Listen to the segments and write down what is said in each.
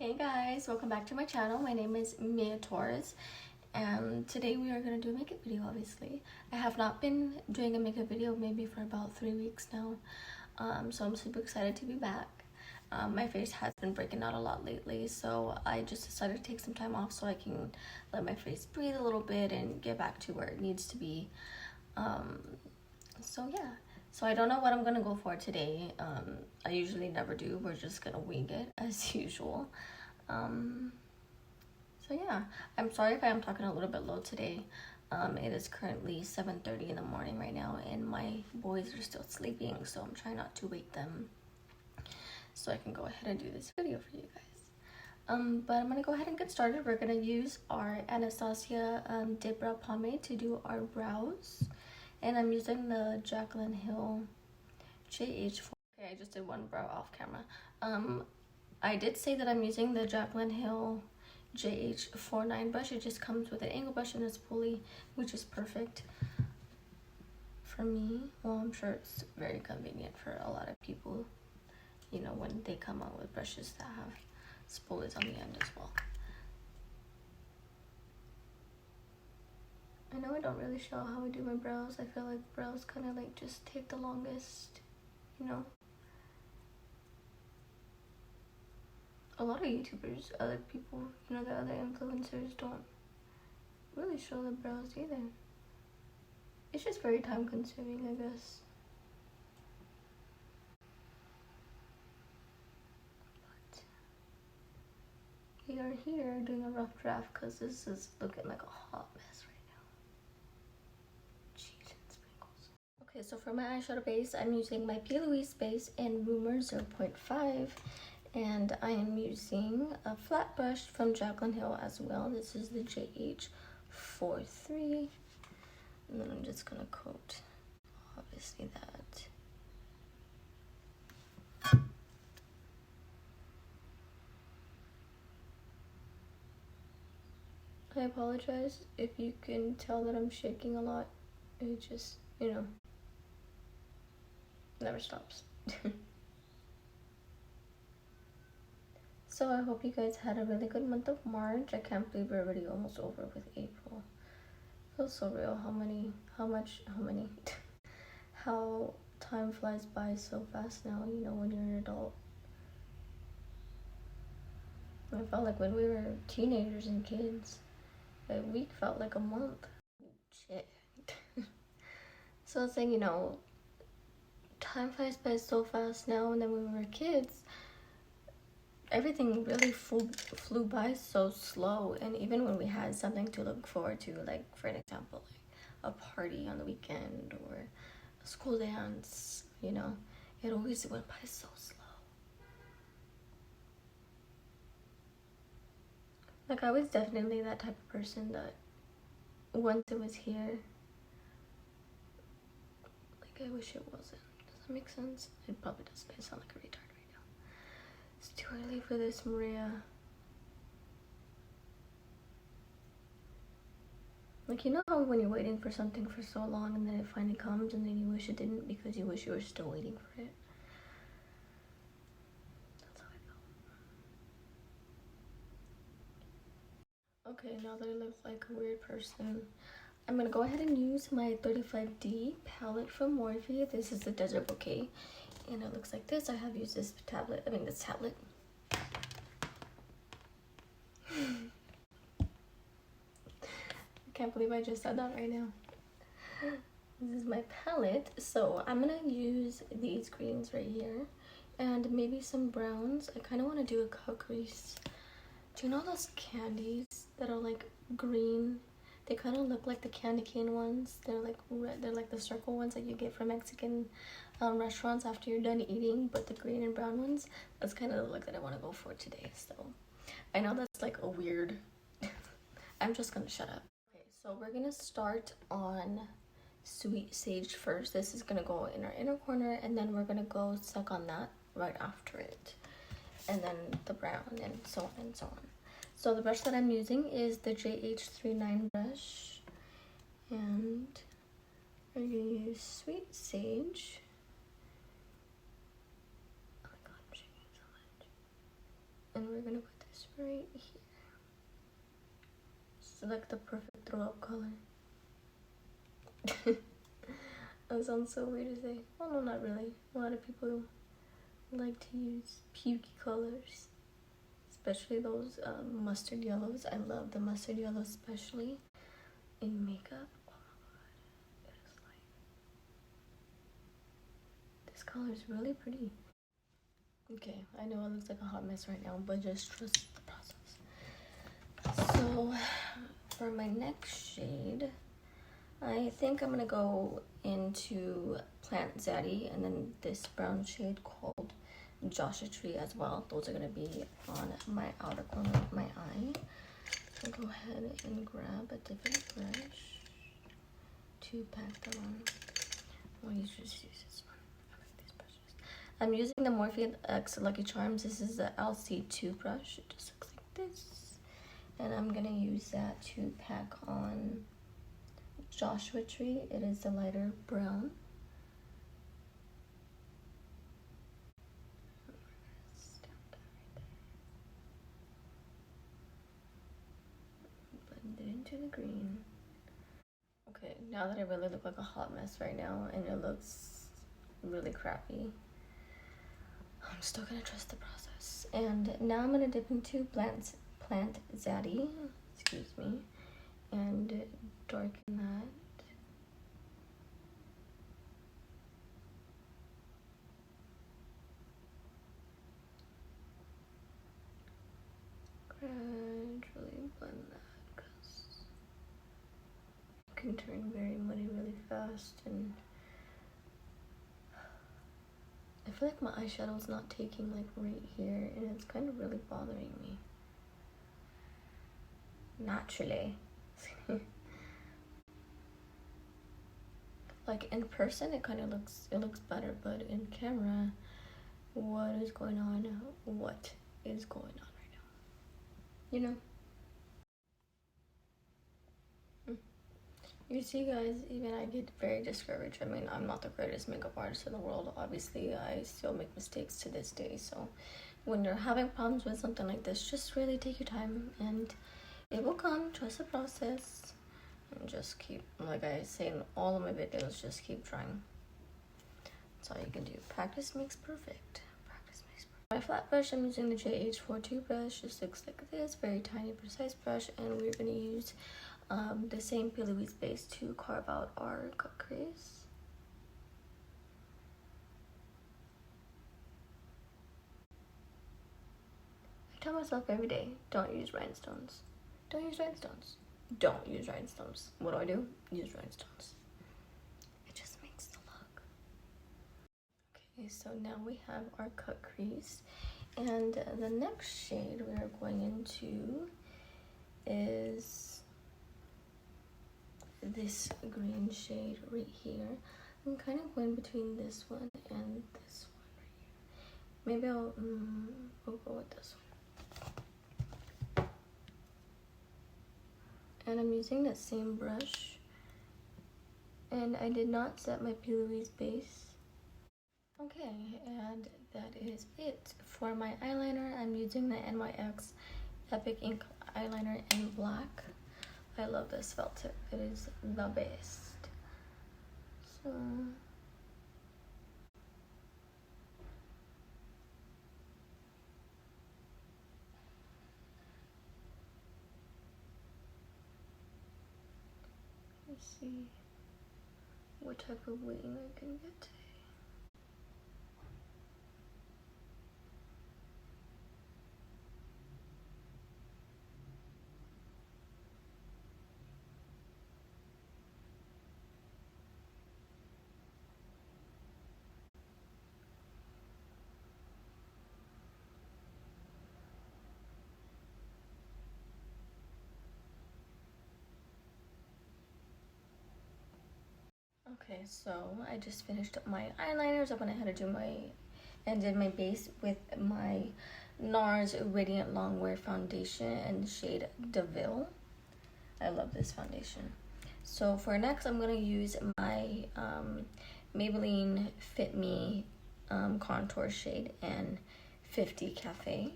Hey guys, welcome back to my channel. My name is Mia Torres and today we are going to do a makeup video. Obviously I have not been doing a makeup video maybe for about 3 weeks now, so I'm super excited to be back. My face has been breaking out a lot lately, so I just decided to take some time off so I can let my face breathe a little bit and get back to where it needs to be. So yeah, so I don't know what I'm gonna go for today. I usually never do. We're just gonna wing it as usual. So yeah, I'm sorry if I'm talking a little bit low today. It is currently 7:30 in the morning right now and my boys are still sleeping, so I'm trying not to wake them so I can go ahead and do this video for you guys. But I'm gonna go ahead and get started. We're gonna use our Anastasia Dip Brow Pomade to do our brows. And I'm using the Jaclyn Hill JH4. Okay, I just did one brow off camera. I did say that I'm using the Jaclyn Hill JH49 brush. It just comes with an angle brush and a spoolie, which is perfect for me. Well, I'm sure it's very convenient for a lot of people, you know, when they come out with brushes that have spoolies on the end as well. I know I don't really show how I do my brows. I feel like brows kind of like just take the longest, you know. A lot of YouTubers, other people, you know, the other influencers don't really show the brows either. It's just very time consuming, I guess. But we are here doing a rough draft because this is looking like a hot mess right now. Cheese and sprinkles. Okay, so for my eyeshadow base, I'm using my P. Louise base in Rumor 0.5. And I am using a flat brush from Jaclyn Hill as well. This is the JH43. And then I'm just gonna coat, obviously, that. I apologize if you can tell that I'm shaking a lot. It just, you know, never stops. So I hope you guys had a really good month of March. I can't believe we're already almost over with April. Feels so real how time flies by so fast now, you know, when you're an adult. I felt like when we were teenagers and kids, a week felt like a month. Shit. So I was saying, you know, time flies by so fast now, and then when we were kids, everything really flew by so slow. And even when we had something to look forward to, like for an example, like a party on the weekend or a school dance, you know, it always went by so slow. Like I was definitely that type of person that once it was here, like I wish it wasn't. Does that make sense? It probably doesn't. I sound like a retard right now. It's too early for this, Maria. Like, you know how when you're waiting for something for so long and then it finally comes and then you wish it didn't because you wish you were still waiting for it? That's how I felt. Okay, now that I look like a weird person, I'm gonna go ahead and use my 35D palette from Morphe. This is the Desert Bouquet, and it looks like this. I have used this tablet. I can't believe I just said that right now. This is my palette, so I'm gonna use these greens right here and maybe some browns. I kind of want to do a cut crease. Do you know those candies that are like green? They kind of look like the candy cane ones. They're like red. They're like the circle ones that you get from Mexican restaurants after you're done eating, but the green and brown ones. That's kind of the look that I want to go for today. So I know that's like a weird I'm just gonna shut up. Okay, so we're gonna start on Sweet Sage first. This is gonna go in our inner corner, and then we're gonna go suck on that right after it, and then the brown, and so on and so on. So the brush that I'm using is the JH39 brush, and we're gonna use Sweet Sage. Oh my god, I'm shaking so much. And we're gonna put this this right here. Select the perfect throw up color. That sounds so weird to say. Well, no, not really. A lot of people like to use pukey colors, especially those mustard yellows. I love the mustard yellow, especially in makeup. Oh my god, it is like, this color is really pretty. Okay, I know it looks like a hot mess right now, but just trust the process. So for my next shade, I think I'm gonna go into Plant Zaddy and then this brown shade called Joshua Tree as well. Those are gonna be on my outer corner of my eye. So go ahead and grab a different brush to pack them on. I'll just use this one. I like these brushes. I'm using the Morphe X Lucky Charms. This is the LC2 brush. It just looks like this. And I'm gonna use that to pack on Joshua Tree. It is the lighter brown. Blend it into the green. Okay, now that I really look like a hot mess right now and it looks really crappy, I'm still gonna trust the process. And now I'm gonna dip into Plant Zaddy, excuse me, and darken that. Gradually blend that because it can turn very muddy really fast, and I feel like my eyeshadow is not taking like right here, and it's kind of really bothering me. Naturally. Like in person it kind of looks better, but in camera, what is going on right now, you know? You see guys, even I get very discouraged. I mean, I'm not the greatest makeup artist in the world, obviously. I still make mistakes to this day. So when you're having problems with something like this, just really take your time and it will come. Trust the process and just keep, like I say in all of my videos, just keep trying. That's all you can do. Practice makes perfect. Practice makes perfect. My flat brush, I'm using the JH42 brush. Just looks like this, very tiny, precise brush, and we're gonna use the same Louise base to carve out our cut crease. I tell myself every day, don't use rhinestones. Don't use rhinestones. Don't use rhinestones. What do? Use rhinestones. It just makes the look. Okay, so now we have our cut crease. And the next shade we are going into is this green shade right here. I'm kind of going between this one and this one right here. Maybe we'll go with this one. And I'm using that same brush. And I did not set my Louise base. Okay, and that is it. For my eyeliner, I'm using the NYX Epic Ink eyeliner in black. I love this felt tip. It is the best. So let's see what type of wing I can get today. Okay, so I just finished up my eyeliners. I went ahead and did my base with my Nars Radiant Longwear foundation in the shade Deauville. I love this foundation. So for next, I'm gonna use my Maybelline Fit Me Contour shade in 50 Cafe.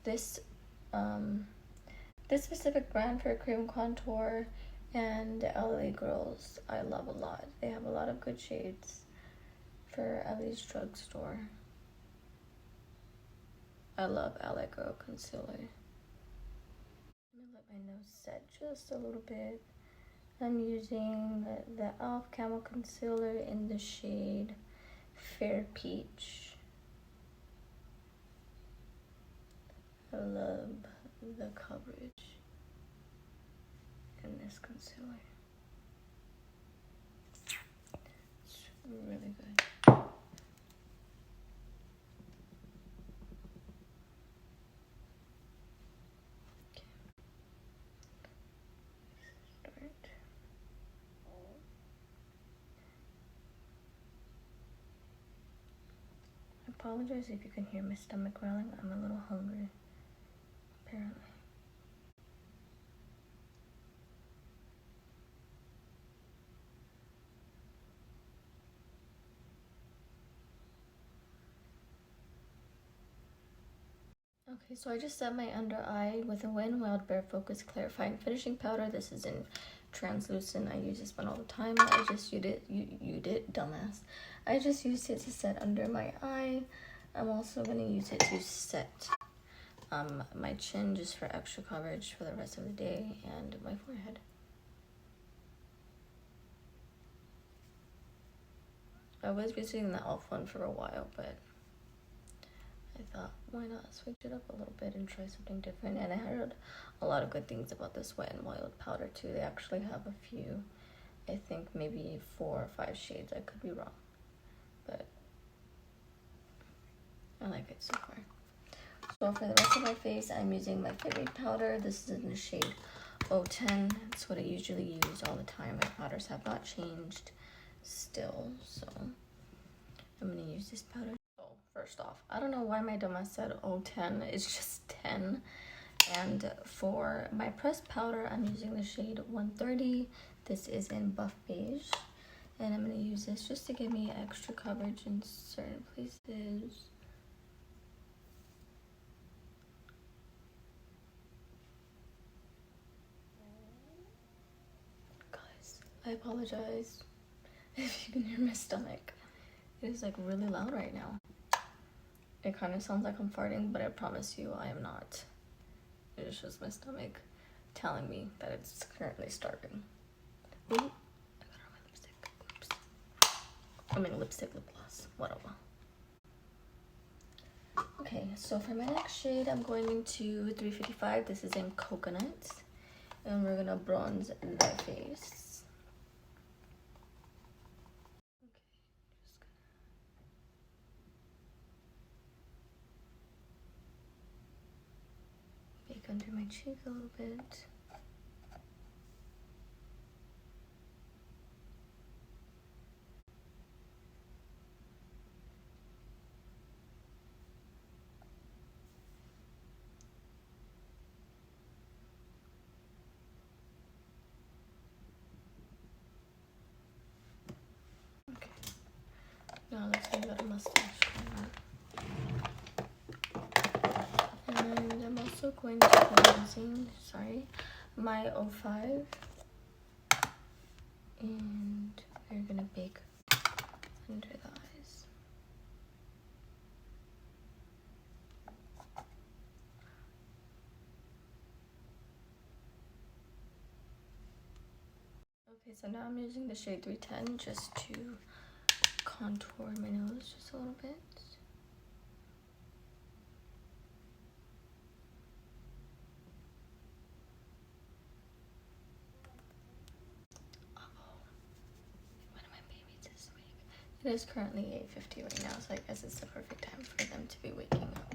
this this specific brand for cream contour and LA Girls I love a lot. They have a lot of good shades for LA's drugstore. I love LA Girl concealer. Let me let my nose set just a little bit. I'm using the e.l.f. Camo Concealer in the shade Fair Peach. I love the coverage in this concealer. It's really good. I apologize if you can hear my stomach growling. I'm a little hungry, apparently. Okay, so I just set my under eye with a Wet n Wild Bare Focus Clarifying Finishing Powder. This is in translucent. I use this one all the time. I just used it, dumbass. I just used it to set under my eye. I'm also going to use it to set my chin just for extra coverage for the rest of the day, and my forehead. I was using the e.l.f. one for a while, but I thought, why not switch it up a little bit and try something different? And I heard a lot of good things about this Wet n Wild powder too. They actually have a few, I think maybe 4 or 5 shades. I could be wrong, but I like it so far. So for the rest of my face, I'm using my favorite powder. This is in the shade 010. It's what I usually use all the time. My powders have not changed still, so I'm gonna use this powder. First off, I don't know why my dumbass said 010. It's just 10. And for my pressed powder, I'm using the shade 130. This is in Buff Beige. And I'm going to use this just to give me extra coverage in certain places. Guys, I apologize if you can hear my stomach. It is like really loud right now. It kind of sounds like I'm farting, but I promise you I am not. It is just my stomach telling me that it's currently starving. Ooh, I got on my lipstick. Oops. I mean lipstick, lip gloss, whatever. Okay, so for my next shade, I'm going into 355. This is in Coconut. And we're gonna bronze that face. Under my cheek a little bit. Okay. Now let's make that a mustache. And I'm also going to be using, my 05. And we're gonna bake under the eyes. Okay, so now I'm using the shade 310 just to contour my nose just a little bit. It is currently 8:50 right now, so I guess it's the perfect time for them to be waking up.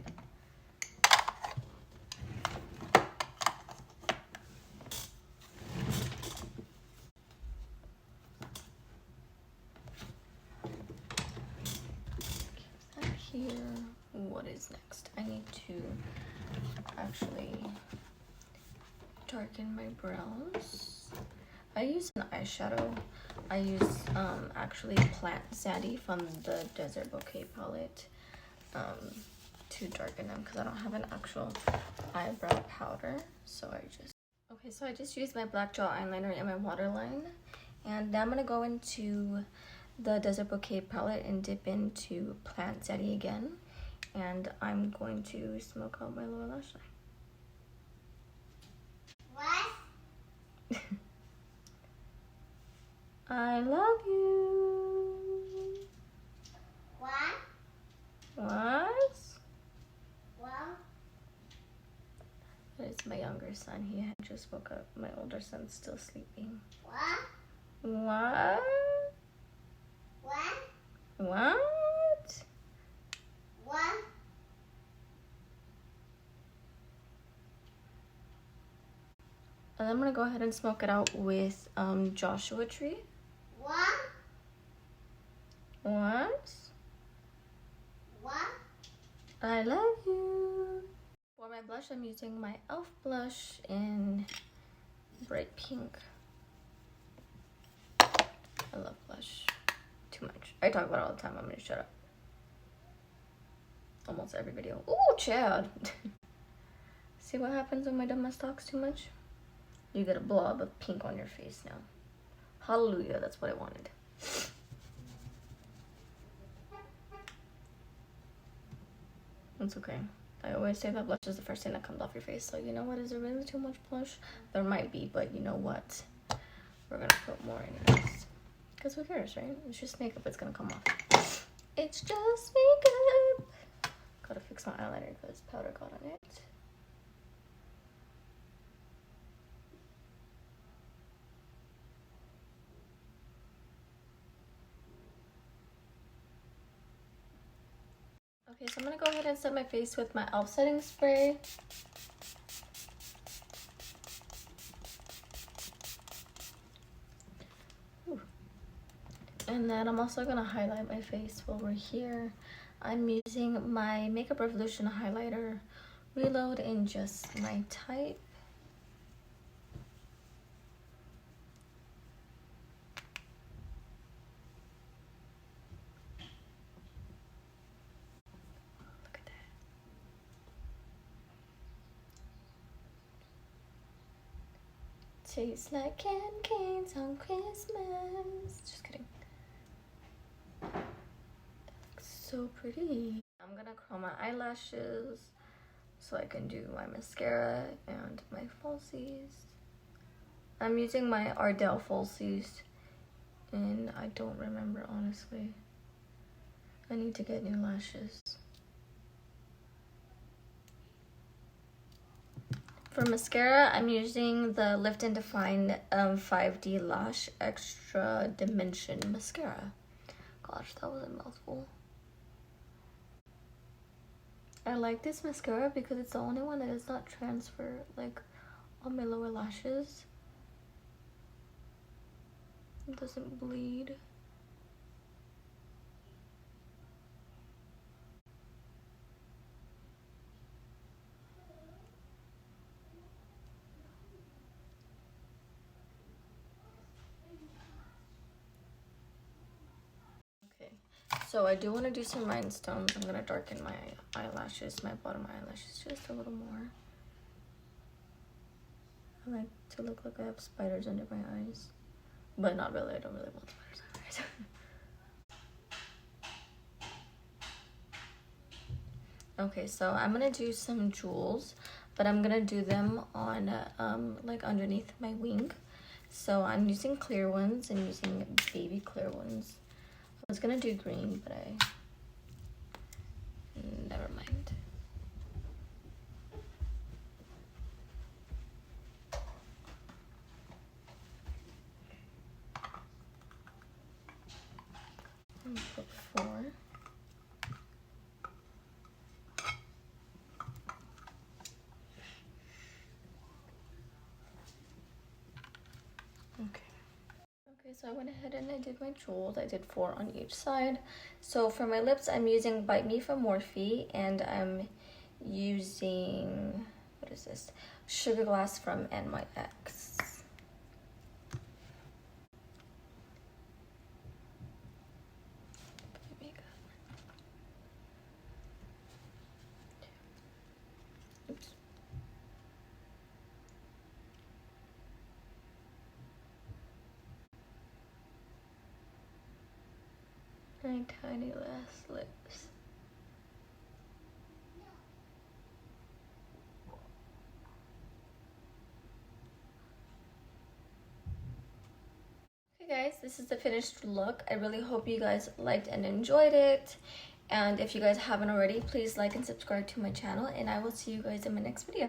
Keep that here. What is next? I need to actually darken my brows. I use an eyeshadow. I use actually Plant Zaddy from the Desert Bouquet palette to to darken them because I don't have an actual eyebrow powder. So I just used my black gel eyeliner in my waterline. And now I'm going to go into the Desert Bouquet palette and dip into Plant Zeddy again. And I'm going to smoke out my lower lash line. What? I love you. What? What? What? It's my younger son. He had just woke up. My older son's still sleeping. What? What? What? What? What? And I'm gonna go ahead and smoke it out with Joshua Tree. What? What? What? I love you. For my blush, I'm using my e.l.f. blush in bright pink. I love blush too much. I talk about it all the time. I'm gonna shut up. Almost every video. Ooh, Chad. See what happens when my dumbass talks too much? You get a blob of pink on your face now. Hallelujah, that's what I wanted. It's okay. I always say that blush is the first thing that comes off your face. So you know what? Is there really too much blush? There might be, but you know what? We're gonna put more anyways. Because who cares, right? It's just makeup, it's gonna come off. It's just makeup. Gotta fix my eyeliner because powder got on it. Okay, so I'm gonna go ahead and set my face with my e.l.f. setting spray. Ooh. And then I'm also gonna highlight my face while we're here. I'm using my Makeup Revolution highlighter Reload in just my type. Tastes like candy canes on Christmas. Just kidding. That looks so pretty. I'm gonna curl my eyelashes so I can do my mascara and my falsies. I'm using my Ardell falsies and I don't remember, honestly. I need to get new lashes. For mascara, I'm using the Lift and Define 5D Lash Extra Dimension Mascara. Gosh, that was a mouthful. I like this mascara because it's the only one that does not transfer like on my lower lashes. It doesn't bleed. So I do want to do some rhinestones. I'm going to darken my eyelashes, my bottom eyelashes just a little more. I like to look like I have spiders under my eyes. But not really, I don't really want spiders under my eyes. Okay, so I'm going to do some jewels, but I'm going to do them on like underneath my wing. So I'm using clear ones and using baby clear ones. I was gonna do green, but never mind. I'm gonna put 4. Okay, so I went ahead and I did my jewels. I did 4 on each side. So for my lips, I'm using Bite Me from Morphe, and I'm using, what is this? Sugar Glass from NYX. my tiny last lips. Okay guys, this is the finished look. I really hope you guys liked and enjoyed it. And if you guys haven't already, please like and subscribe to my channel, and I will see you guys in my next video.